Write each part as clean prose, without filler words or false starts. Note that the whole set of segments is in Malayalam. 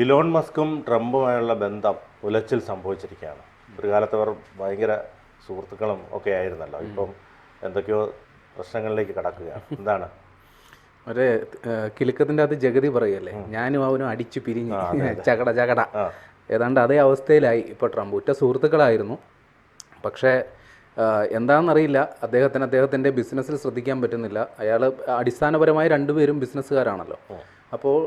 ഇലോൺ മസ്കും ട്രംപുമായുള്ള ബന്ധം ഉലച്ചിൽ സംഭവിച്ചിരിക്കുകയാണ്. ഒരു കാലത്ത് അവർ ഭയങ്കര സുഹൃത്തുക്കളും ഒക്കെ ആയിരുന്നല്ലോ. ഇപ്പം എന്തൊക്കെയോ പ്രശ്നങ്ങളിലേക്ക് കടക്കുകയാണ്. എന്താണ് ഒരു കിലുക്കത്തിൻ്റെ അത് ജഗതി പറയല്ലേ, ഞാനും അവനും അടിച്ചു പിരിഞ്ഞ് ചകട ഏതാണ്ട് അതേ അവസ്ഥയിലായി ഇപ്പോൾ ട്രംപ്. ഉറ്റ സുഹൃത്തുക്കളായിരുന്നു. പക്ഷേ എന്താണെന്നറിയില്ല, അദ്ദേഹത്തിൻ്റെ ബിസിനസ്സിൽ ശ്രദ്ധിക്കാൻ പറ്റുന്നില്ല. അയാൾ അടിസ്ഥാനപരമായി രണ്ടുപേരും ബിസിനസ്സുകാരാണല്ലോ. അപ്പോൾ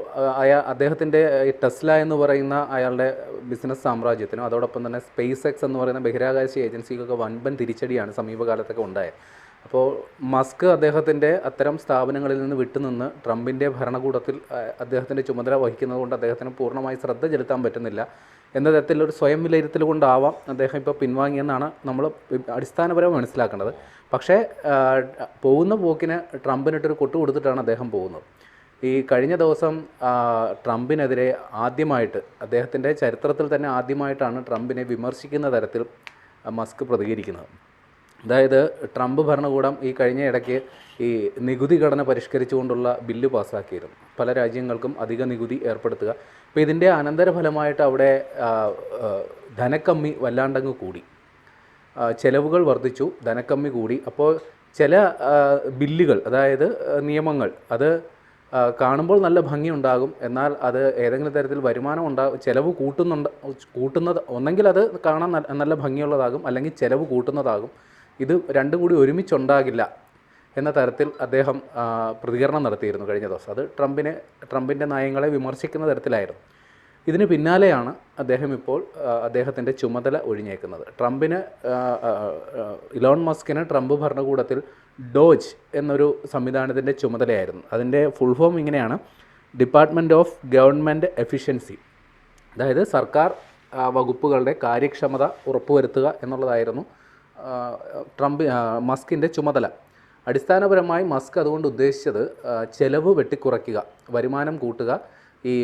അദ്ദേഹത്തിൻ്റെ ടെസ്ല എന്ന് പറയുന്ന അയാളുടെ ബിസിനസ് സാമ്രാജ്യത്തിനും അതോടൊപ്പം തന്നെ സ്പേസ് എക്സ് എന്ന് പറയുന്ന ബഹിരാകാശ ഏജൻസിക്കൊക്കെ വൻപൻ തിരിച്ചടിയാണ് സമീപകാലത്തൊക്കെ ഉണ്ടായത്. അപ്പോൾ മസ്ക് അദ്ദേഹത്തിൻ്റെ അത്തരം സ്ഥാപനങ്ങളിൽ നിന്ന് വിട്ടുനിന്ന് ട്രംപിൻ്റെ ഭരണകൂടത്തിൽ അദ്ദേഹത്തിൻ്റെ ചുമതല വഹിക്കുന്നത് കൊണ്ട് അദ്ദേഹത്തിന് പൂർണ്ണമായി ശ്രദ്ധ ചെലുത്താൻ പറ്റുന്നില്ല എന്ന തരത്തിലൊരു സ്വയം വിലയിരുത്തൽ കൊണ്ടാവാം അദ്ദേഹം ഇപ്പോൾ പിൻവാങ്ങിയെന്നാണ് നമ്മൾ അടിസ്ഥാനപരമായി മനസ്സിലാക്കേണ്ടത്. പക്ഷേ പോകുന്ന പോക്കിന് ട്രംപിനിട്ടൊരു കൊട്ടു കൊടുത്തിട്ടാണ് അദ്ദേഹം പോകുന്നത്. ഈ കഴിഞ്ഞ ദിവസം ട്രംപിനെതിരെ ആദ്യമായിട്ട്, അദ്ദേഹത്തിൻ്റെ ചരിത്രത്തിൽ തന്നെ ആദ്യമായിട്ടാണ് ട്രംപിനെ വിമർശിക്കുന്ന തരത്തിൽ മസ്ക് പ്രതികരിക്കുന്നത്. അതായത് ട്രംപ് ഭരണകൂടം ഈ കഴിഞ്ഞ ഇടയ്ക്ക് ഈ നികുതി ഘടന പരിഷ്കരിച്ചുകൊണ്ടുള്ള ബില്ല് പാസ്സാക്കിയിരുന്നു. പല രാജ്യങ്ങൾക്കും അധിക നികുതി ഏർപ്പെടുത്തുക. അപ്പോൾ ഇതിൻ്റെ അനന്തരഫലമായിട്ട് അവിടെ ധനക്കമ്മി വല്ലാണ്ടങ്ങ് കൂടി, ചെലവുകൾ വർദ്ധിച്ചു, ധനക്കമ്മി കൂടി. അപ്പോൾ ചില ബില്ലുകൾ, അതായത് നിയമങ്ങൾ, കാണുമ്പോൾ നല്ല ഭംഗിയുണ്ടാകും, എന്നാൽ അത് ഏതെങ്കിലും തരത്തിൽ വരുമാനം ചെലവ് കൂട്ടുന്നത് ഒന്നെങ്കിൽ അത് കാണാൻ നല്ല ഭംഗിയുള്ളതാകും, അല്ലെങ്കിൽ ചെലവ് കൂട്ടുന്നതാകും. ഇത് രണ്ടും കൂടി ഒരുമിച്ചുണ്ടാകില്ല എന്ന തരത്തിൽ അദ്ദേഹം പ്രതികരണം നടത്തിയിരുന്നു കഴിഞ്ഞ ദിവസം. അത് ട്രംപിൻ്റെ നയങ്ങളെ വിമർശിക്കുന്ന തരത്തിലായിരുന്നു. ഇതിന് പിന്നാലെയാണ് അദ്ദേഹം ഇപ്പോൾ അദ്ദേഹത്തിൻ്റെ ചുമതല ഒഴിഞ്ഞേക്കുന്നത്. ഇലോൺ മസ്കിന് ട്രംപ് ഭരണകൂടത്തിൽ ഡോജ് എന്നൊരു സംവിധാനത്തിൻ്റെ ചുമതലയായിരുന്നു. അതിൻ്റെ ഫുൾ ഫോം ഇങ്ങനെയാണ്: ഡിപ്പാർട്ട്മെൻറ്റ് ഓഫ് ഗവൺമെൻറ് എഫിഷ്യൻസി. അതായത് സർക്കാർ വകുപ്പുകളുടെ കാര്യക്ഷമത ഉറപ്പുവരുത്തുക എന്നുള്ളതായിരുന്നു മസ്കിൻ്റെ ചുമതല. അടിസ്ഥാനപരമായി മസ്ക് അതുകൊണ്ട് ഉദ്ദേശിച്ചത് ചെലവ് വെട്ടിക്കുറയ്ക്കുക, വരുമാനം കൂട്ടുക, ഈ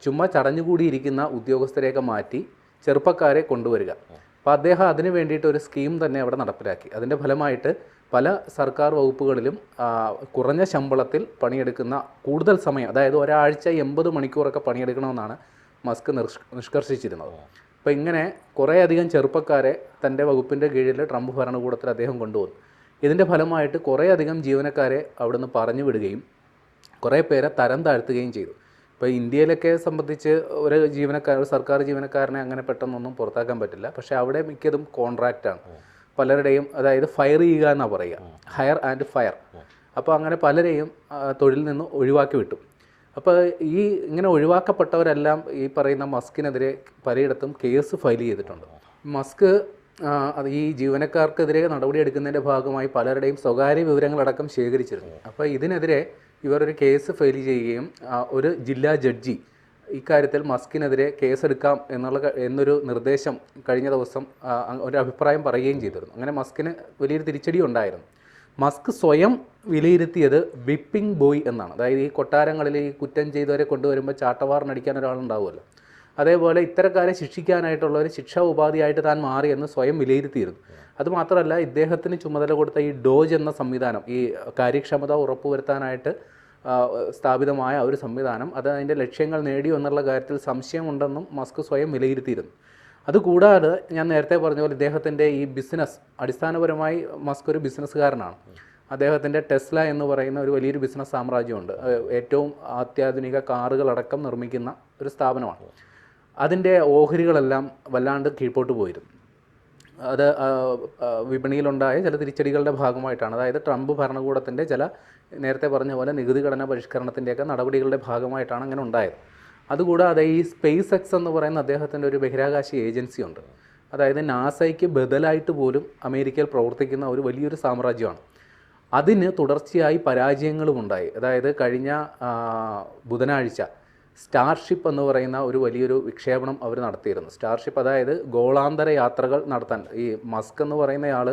ചുമ്മാ ചടഞ്ഞുകൂടിയിരിക്കുന്ന ഉദ്യോഗസ്ഥരെയൊക്കെ മാറ്റി ചെറുപ്പക്കാരെ കൊണ്ടുവരിക. അപ്പോൾ അദ്ദേഹം അതിന് വേണ്ടിയിട്ട് ഒരു സ്കീം തന്നെ അവിടെ നടപ്പിലാക്കി. അതിൻ്റെ ഫലമായിട്ട് പല സർക്കാർ വകുപ്പുകളിലും കുറഞ്ഞ ശമ്പളത്തിൽ പണിയെടുക്കുന്ന, കൂടുതൽ സമയം, അതായത് ഒരാഴ്ച 80 മണിക്കൂറൊക്കെ പണിയെടുക്കണമെന്നാണ് മസ്ക് നിഷ്കർഷിച്ചിരുന്നത്. അപ്പോൾ ഇങ്ങനെ കുറേയധികം ചെറുപ്പക്കാരെ തൻ്റെ വകുപ്പിൻ്റെ കീഴിൽ ട്രംപ് ഭരണകൂടത്തിൽ അദ്ദേഹം കൊണ്ടുവന്നു. ഇതിൻ്റെ ഫലമായിട്ട് കുറേയധികം ജീവനക്കാരെ അവിടുന്ന് പറഞ്ഞു വിടുകയും കുറേ പേരെ തരം താഴ്ത്തുകയും ചെയ്തു. ഇപ്പോൾ ഇന്ത്യയിലൊക്കെ സംബന്ധിച്ച് ഒരു സർക്കാർ ജീവനക്കാരനെ അങ്ങനെ പെട്ടെന്നൊന്നും പുറത്താക്കാൻ പറ്റില്ല. പക്ഷേ അവിടെ മിക്കതും കോൺട്രാക്റ്റാണ് പലരുടെയും, അതായത് ഫയർ ചെയ്യുക എന്നാണ് പറയുക, ഹയർ ആൻഡ് ഫയർ. അപ്പോൾ അങ്ങനെ പലരെയും തൊഴിൽ നിന്ന് ഒഴിവാക്കി വിട്ടു. അപ്പോൾ ഇങ്ങനെ ഒഴിവാക്കപ്പെട്ടവരെല്ലാം ഈ പറയുന്ന മസ്കിനെതിരെ പലയിടത്തും കേസ് ഫയൽ ചെയ്തിട്ടുണ്ട്. മസ്ക് ഈ ജീവനക്കാർക്കെതിരെ നടപടിയെടുക്കുന്നതിൻ്റെ ഭാഗമായി പലരുടെയും സ്വകാര്യ വിവരങ്ങളടക്കം ശേഖരിച്ചിരുന്നു. അപ്പോൾ ഇതിനെതിരെ ഇവരൊരു കേസ് ഫയൽ ചെയ്യുകയും ഒരു ജില്ലാ ജഡ്ജി ഇക്കാര്യത്തിൽ മസ്കിനെതിരെ കേസെടുക്കാം എന്നൊരു നിർദ്ദേശം കഴിഞ്ഞ ദിവസം ഒരു അഭിപ്രായം പറയുകയും ചെയ്തിരുന്നു. അങ്ങനെ മസ്കിന് വലിയൊരു തിരിച്ചടി ഉണ്ടായിരുന്നു. മസ്ക് സ്വയം വിലയിരുത്തിയത് വിപ്പിംഗ് ബോയ് എന്നാണ്. അതായത് ഈ കൊട്ടാരങ്ങളിൽ ഈ കുറ്റം ചെയ്തവരെ കൊണ്ടുവരുമ്പോൾ ചാട്ടവാറിനടിക്കാൻ ഒരാളുണ്ടാവുമല്ലോ, അതേപോലെ ഇത്തരക്കാരെ ശിക്ഷിക്കാനായിട്ടുള്ള ഒരു ശിക്ഷാ ഉപാധിയായിട്ട് താൻ മാറിയെന്ന് സ്വയം വിലയിരുത്തിയിരുന്നു. അതുമാത്രമല്ല, ഇദ്ദേഹത്തിന് ചുമതല കൊടുത്ത ഈ ഡോജ് എന്ന സംവിധാനം, ഈ കാര്യക്ഷമത ഉറപ്പുവരുത്താനായിട്ട് സ്ഥാപിതമായ ഒരു സംവിധാനം, അത് അതിൻ്റെ ലക്ഷ്യങ്ങൾ നേടിയോ എന്നുള്ള കാര്യത്തിൽ സംശയമുണ്ടെന്നും മസ്ക് സ്വയം വിലയിരുത്തിയിരുന്നു. അതുകൂടാതെ ഞാൻ നേരത്തെ പറഞ്ഞ പോലെ ഇദ്ദേഹത്തിൻ്റെ ഈ ബിസിനസ്, അടിസ്ഥാനപരമായി മസ്ക് ഒരു ബിസിനസ്സുകാരനാണ്. അദ്ദേഹത്തിൻ്റെ ടെസ്ല എന്ന് പറയുന്ന ഒരു വലിയൊരു ബിസിനസ് സാമ്രാജ്യമുണ്ട്. ഏറ്റവും അത്യാധുനിക കാറുകളടക്കം നിർമ്മിക്കുന്ന ഒരു സ്ഥാപനമാണ്. അതിൻ്റെ ഓഹരികളെല്ലാം വല്ലാണ്ട് കീഴ്പോട്ട് പോയിരുന്നു. അത് വിപണിയിലുണ്ടായ ചില തിരിച്ചടികളുടെ ഭാഗമായിട്ടാണ്. അതായത് ട്രംപ് ഭരണകൂടത്തിൻ്റെ നേരത്തെ പറഞ്ഞ പോലെ നികുതി ഘടന പരിഷ്കരണത്തിൻ്റെയൊക്കെ നടപടികളുടെ ഭാഗമായിട്ടാണ് അങ്ങനെ ഉണ്ടായത്. അതുകൂടാതെ ഈ സ്പേസ് എക്സ് എന്ന് പറയുന്ന അദ്ദേഹത്തിൻ്റെ ഒരു ബഹിരാകാശ ഏജൻസി ഉണ്ട്. അതായത് നാസയ്ക്ക് ബദലായിട്ട് പോലും അമേരിക്കയിൽ പ്രവർത്തിക്കുന്ന ഒരു വലിയൊരു സാമ്രാജ്യമാണ്. അതിന് തുടർച്ചയായി പരാജയങ്ങളും ഉണ്ടായി. അതായത് കഴിഞ്ഞ ബുധനാഴ്ച സ്റ്റാർഷിപ്പ് എന്ന് പറയുന്ന ഒരു വലിയൊരു വിക്ഷേപണം അവർ നടത്തിയിരുന്നു. സ്റ്റാർഷിപ്പ് അതായത് ഗോളാന്തര യാത്രകൾ നടത്താൻ ഈ മസ്ക് എന്ന് പറയുന്നയാൾ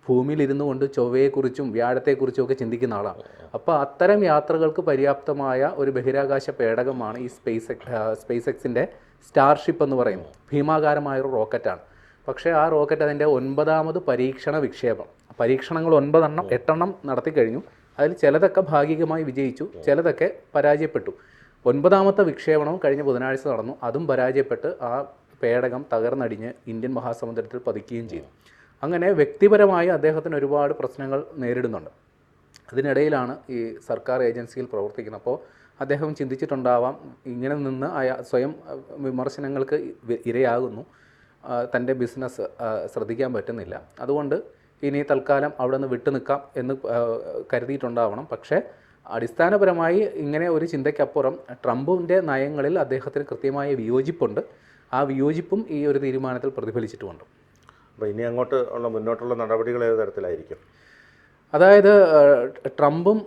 ഭൂമിയിൽ ഇരുന്നു കൊണ്ട് ചൊവ്വയെക്കുറിച്ചും വ്യാഴത്തെക്കുറിച്ചും ഒക്കെ ചിന്തിക്കുന്ന ആളാണ്. അപ്പോൾ അത്തരം യാത്രകൾക്ക് പര്യാപ്തമായ ഒരു ബഹിരാകാശ പേടകമാണ് ഈ സ്പേസ് എക്സിൻ്റെ സ്റ്റാർഷിപ്പ് എന്ന് പറയുന്നത്. ഭീമാകാരമായൊരു റോക്കറ്റാണ്. പക്ഷേ ആ റോക്കറ്റ് അതിൻ്റെ 9ാമത് പരീക്ഷണ വിക്ഷേപം, പരീക്ഷണങ്ങൾ 8 എണ്ണം നടത്തി കഴിഞ്ഞു. അതിൽ ചിലതൊക്കെ ഭാഗികമായി വിജയിച്ചു, ചിലതൊക്കെ പരാജയപ്പെട്ടു. 9ാമത്തെ വിക്ഷേപണവും കഴിഞ്ഞ ബുധനാഴ്ച നടന്നു. അതും പരാജയപ്പെട്ട് ആ പേടകം തകർന്നടിഞ്ഞ് ഇന്ത്യൻ മഹാസമുദ്രത്തിൽ പതിക്കുകയും ചെയ്തു. അങ്ങനെ വ്യക്തിപരമായി അദ്ദേഹത്തിന് ഒരുപാട് പ്രശ്നങ്ങൾ നേരിടുന്നുണ്ട്. അതിനിടയിലാണ് ഈ സർക്കാർ ഏജൻസിയിൽ പ്രവർത്തിക്കുന്നത്. അപ്പോൾ അദ്ദേഹം ചിന്തിച്ചിട്ടുണ്ടാവാം, ഇങ്ങനെ നിന്ന് സ്വയം വിമർശനങ്ങൾക്ക് ഇരയാകുന്നു, തൻ്റെ ബിസിനസ് ശ്രദ്ധിക്കാൻ പറ്റുന്നില്ല, അതുകൊണ്ട് ഇനി തൽക്കാലം അവിടെ നിന്ന് വിട്ടു നിൽക്കാം എന്ന് കരുതിയിട്ടുണ്ടാവണം. പക്ഷേ അടിസ്ഥാനപരമായി ഇങ്ങനെ ഒരു ചിന്തയ്ക്കപ്പുറം ട്രംപിൻ്റെ നയങ്ങളിൽ അദ്ദേഹത്തിന് കൃത്യമായ വിയോജിപ്പുണ്ട്. ആ വിയോജിപ്പും ഈ ഒരു തീരുമാനത്തിൽ പ്രതിഫലിച്ചിട്ടുമുണ്ട്. അപ്പോൾ ഇനി അങ്ങോട്ട് ഉള്ള മുന്നോട്ടുള്ള നടപടികൾ ഏത് തരത്തിലായിരിക്കും? അതായത് ട്രംപും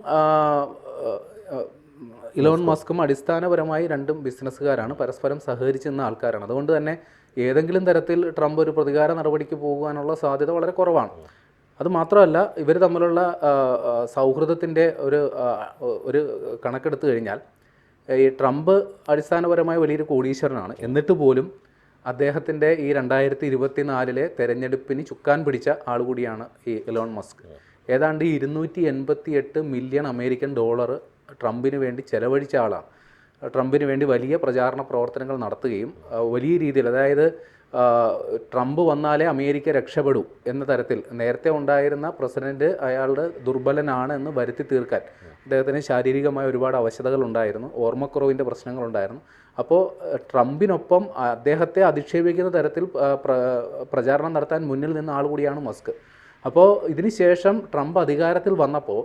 ഇലോൺ മസ്കും അടിസ്ഥാനപരമായി രണ്ടും ബിസിനസ്സുകാരാണ്, പരസ്പരം സഹകരിച്ചിരുന്ന ആൾക്കാരാണ്. അതുകൊണ്ട് തന്നെ ഏതെങ്കിലും തരത്തിൽ ട്രംപ് ഒരു പ്രതികാര നടപടിക്ക് പോകാനുള്ള സാധ്യത വളരെ കുറവാണ്. അതുമാത്രമല്ല, ഇവർ തമ്മിലുള്ള സൗഹൃദത്തിൻ്റെ ഒരു കണക്കെടുത്തു കഴിഞ്ഞാൽ ഈ ട്രംപ് അടിസ്ഥാനപരമായി വലിയൊരു കോടീശ്വരനാണ്. എന്നിട്ട് പോലും അദ്ദേഹത്തിൻ്റെ ഈ 2024 തെരഞ്ഞെടുപ്പിന് ചുക്കാൻ പിടിച്ച ആൾ കൂടിയാണ് ഈ ഇലോൺ മസ്ക്. ഏതാണ്ട് 288 മില്യൺ അമേരിക്കൻ ഡോളർ ട്രംപിന് വേണ്ടി ചെലവഴിച്ച ആളാണ്. ട്രംപിന് വേണ്ടി വലിയ പ്രചാരണ പ്രവർത്തനങ്ങൾ നടത്തുകയും വലിയ രീതിയിൽ, അതായത് ട്രംപ് വന്നാലേ അമേരിക്ക രക്ഷപ്പെടൂ എന്ന തരത്തിൽ നേരത്തെ ഉണ്ടായിരുന്ന പ്രസിഡന്റ് അയാളുടെ ദുർബലനാണ് എന്ന് വരുത്തി തീർക്കാൻ അദ്ദേഹത്തിന് ശാരീരികമായ ഒരുപാട് അവശതകൾ ഉണ്ടായിരുന്നു, ഓർമ്മക്കുറവിൻ്റെ പ്രശ്നങ്ങളുണ്ടായിരുന്നു. അപ്പോൾ ട്രംപിനൊപ്പം അദ്ദേഹത്തെ അധിക്ഷേപിക്കുന്ന തരത്തിൽ പ്രചാരണം നടത്താൻ മുന്നിൽ നിന്ന ആൾ കൂടിയാണ് മസ്ക്. അപ്പോൾ ഇതിന് ശേഷം ട്രംപ് അധികാരത്തിൽ വന്നപ്പോൾ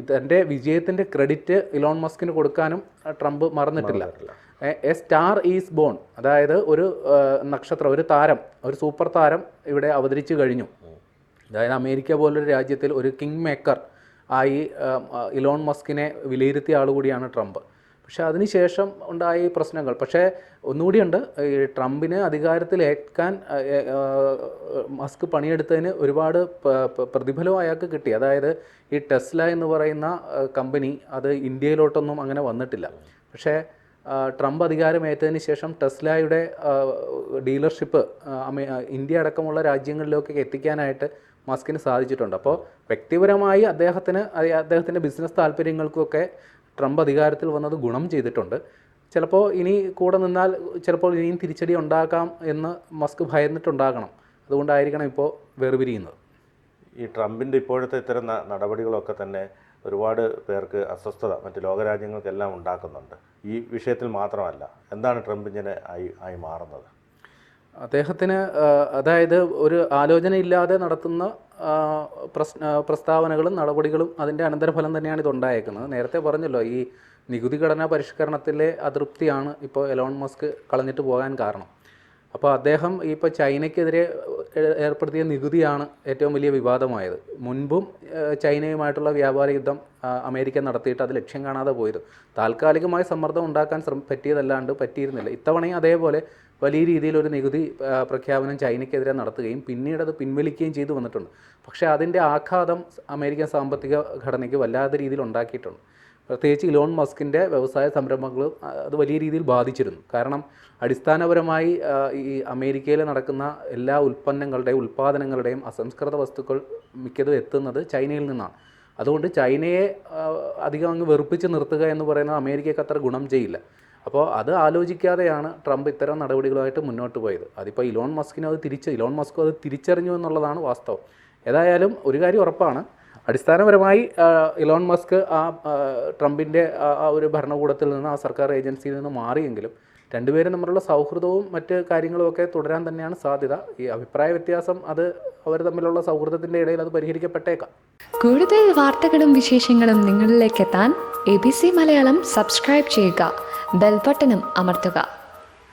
തൻ്റെ വിജയത്തിൻ്റെ ക്രെഡിറ്റ് ഇലോൺ മസ്കിന് കൊടുക്കാനും ട്രംപ് മറന്നിട്ടില്ല. എ സ്റ്റാർ ഈസ് ബോൺ, അതായത് ഒരു നക്ഷത്രം, ഒരു താരം, ഒരു സൂപ്പർ താരം ഇവിടെ അവതരിച്ചു കഴിഞ്ഞു. അതായത് അമേരിക്ക പോലൊരു രാജ്യത്തിൽ ഒരു കിങ് മേക്കർ ആയി ഇലോൺ മസ്കിനെ വിലയിരുത്തിയ ആൾ കൂടിയാണ് ട്രംപ്. പക്ഷേ അതിനുശേഷം ഉണ്ടായ പ്രശ്നങ്ങൾ. പക്ഷേ ഒന്നുകൂടിയുണ്ട്, ഈ ട്രംപിന് അധികാരത്തിലേക്കാൻ മസ്ക് പണിയെടുത്തതിന് ഒരുപാട് പ്രതിഫലവും അയാൾക്ക് കിട്ടി. അതായത് ഈ ടെസ്ല എന്ന് പറയുന്ന കമ്പനി അത് ഇന്ത്യയിലോട്ടൊന്നും അങ്ങനെ വന്നിട്ടില്ല. പക്ഷേ ട്രംപ് അധികാരമേറ്റതിന് ശേഷം ടെസ്ലയുടെ ഡീലർഷിപ്പ് ഇന്ത്യ അടക്കമുള്ള രാജ്യങ്ങളിലേക്കൊക്കെ എത്തിക്കാനായിട്ട് മസ്കിന് സാധിച്ചിട്ടുണ്ട്. അപ്പോൾ വ്യക്തിപരമായി അദ്ദേഹത്തിൻ്റെ ബിസിനസ് താല്പര്യങ്ങൾക്കൊക്കെ ട്രംപ് അധികാരത്തിൽ വന്നത് ഗുണം ചെയ്തിട്ടുണ്ട്. ചിലപ്പോൾ ഇനി കൂടെ നിന്നാൽ ചിലപ്പോൾ ഇനിയും തിരിച്ചടി ഉണ്ടാക്കാം എന്ന് മസ്ക് ഭയന്നിട്ടുണ്ടാകണം. അതുകൊണ്ടായിരിക്കണം ഇപ്പോൾ വേർപിരിയുന്നത്. ഈ ട്രംപിൻ്റെ ഇപ്പോഴത്തെ ഇത്തരം നടപടികളൊക്കെ തന്നെ ഒരുപാട് പേർക്ക് അസ്വസ്ഥത മറ്റ് ലോകരാജ്യങ്ങൾക്കെല്ലാം ഉണ്ടാക്കുന്നുണ്ട്. ഈ വിഷയത്തിൽ മാത്രമല്ല, എന്താണ് ട്രംപ് ഇങ്ങനെ ആയി മാറുന്നത്? അദ്ദേഹത്തിന് അതായത് ഒരു ആലോചനയില്ലാതെ നടത്തുന്ന പ്രസ്താവനകളും നടപടികളും അതിൻ്റെ അനന്തരഫലം തന്നെയാണ് ഇതുണ്ടായേക്കുന്നത്. നേരത്തെ പറഞ്ഞല്ലോ, ഈ നികുതി ഘടനാ പരിഷ്കരണത്തിലെ അതൃപ്തിയാണ് ഇപ്പോൾ എലോൺ മസ്ക് കളഞ്ഞിട്ട് പോകാൻ കാരണം. അപ്പോൾ അദ്ദേഹം ഇപ്പോൾ ചൈനയ്ക്കെതിരെ ഏർപ്പെടുത്തിയ നികുതിയാണ് ഏറ്റവും വലിയ വിവാദമായത്. മുൻപും ചൈനയുമായിട്ടുള്ള വ്യാപാര യുദ്ധം അമേരിക്ക നടത്തിയിട്ട് അത് ലക്ഷ്യം കാണാതെ പോയത്. താൽക്കാലികമായി സമ്മർദ്ദം ഉണ്ടാക്കാൻ പറ്റിയിരുന്നില്ല. ഇത്തവണയും അതേപോലെ വലിയ രീതിയിലൊരു നികുതി പ്രഖ്യാപനം ചൈനയ്ക്കെതിരെ നടത്തുകയും പിന്നീട് അത് പിൻവലിക്കുകയും ചെയ്തു വന്നിട്ടുണ്ട്. പക്ഷേ അതിൻ്റെ ആഘാതം അമേരിക്കൻ സാമ്പത്തിക ഘടനയ്ക്ക് വല്ലാത്ത രീതിയിൽ ഉണ്ടാക്കിയിട്ടുണ്ട്. പ്രത്യേകിച്ച് ഇലോൺ മസ്കിൻ്റെ വ്യവസായ സംരംഭങ്ങൾ അത് വലിയ രീതിയിൽ ബാധിച്ചിരുന്നു. കാരണം അടിസ്ഥാനപരമായി ഈ അമേരിക്കയിൽ നടക്കുന്ന എല്ലാ ഉൽപ്പാദനങ്ങളുടെയും അസംസ്കൃത വസ്തുക്കൾ മിക്കതും എത്തുന്നത് ചൈനയിൽ നിന്നാണ്. അതുകൊണ്ട് ചൈനയെ അധികം അങ്ങ് വെറുപ്പിച്ച് നിർത്തുക എന്ന് പറയുന്നത് അമേരിക്കയ്ക്ക് അത്ര ഗുണം ചെയ്യില്ല. അപ്പോൾ അത് ആലോചിക്കാതെയാണ് ട്രംപ് ഇത്തരം നടപടികളുമായിട്ട് മുന്നോട്ട് പോയത്. അതിപ്പോൾ ഇലോൺ മസ്കും അത് തിരിച്ചറിഞ്ഞു എന്നുള്ളതാണ് വാസ്തവം. ഏതായാലും ഒരു കാര്യം ഉറപ്പാണ്, അടിസ്ഥാനപരമായി ഇലോൺ മസ്ക് ട്രംപിൻ്റെ ഒരു ഭരണകൂടത്തിൽ നിന്ന്, ആ സർക്കാർ ഏജൻസിയിൽ നിന്ന് മാറിയെങ്കിലും രണ്ടുപേരും തമ്മിലുള്ള സൗഹൃദവും മറ്റ് കാര്യങ്ങളുമൊക്കെ തുടരാൻ തന്നെയാണ് സാധ്യത. ഈ അഭിപ്രായ വ്യത്യാസം അത് അവർ തമ്മിലുള്ള സൗഹൃദത്തിൻ്റെ ഇടയിൽ അത് പരിഹരിക്കപ്പെട്ടേക്കാം. കൂടുതൽ വാർത്തകളും വിശേഷങ്ങളും നിങ്ങളിലേക്ക് എത്താൻ ABC മലയാളം സബ്സ്ക്രൈബ് ചെയ്യുക, ബെൽ ബട്ടണും അമർത്തുക.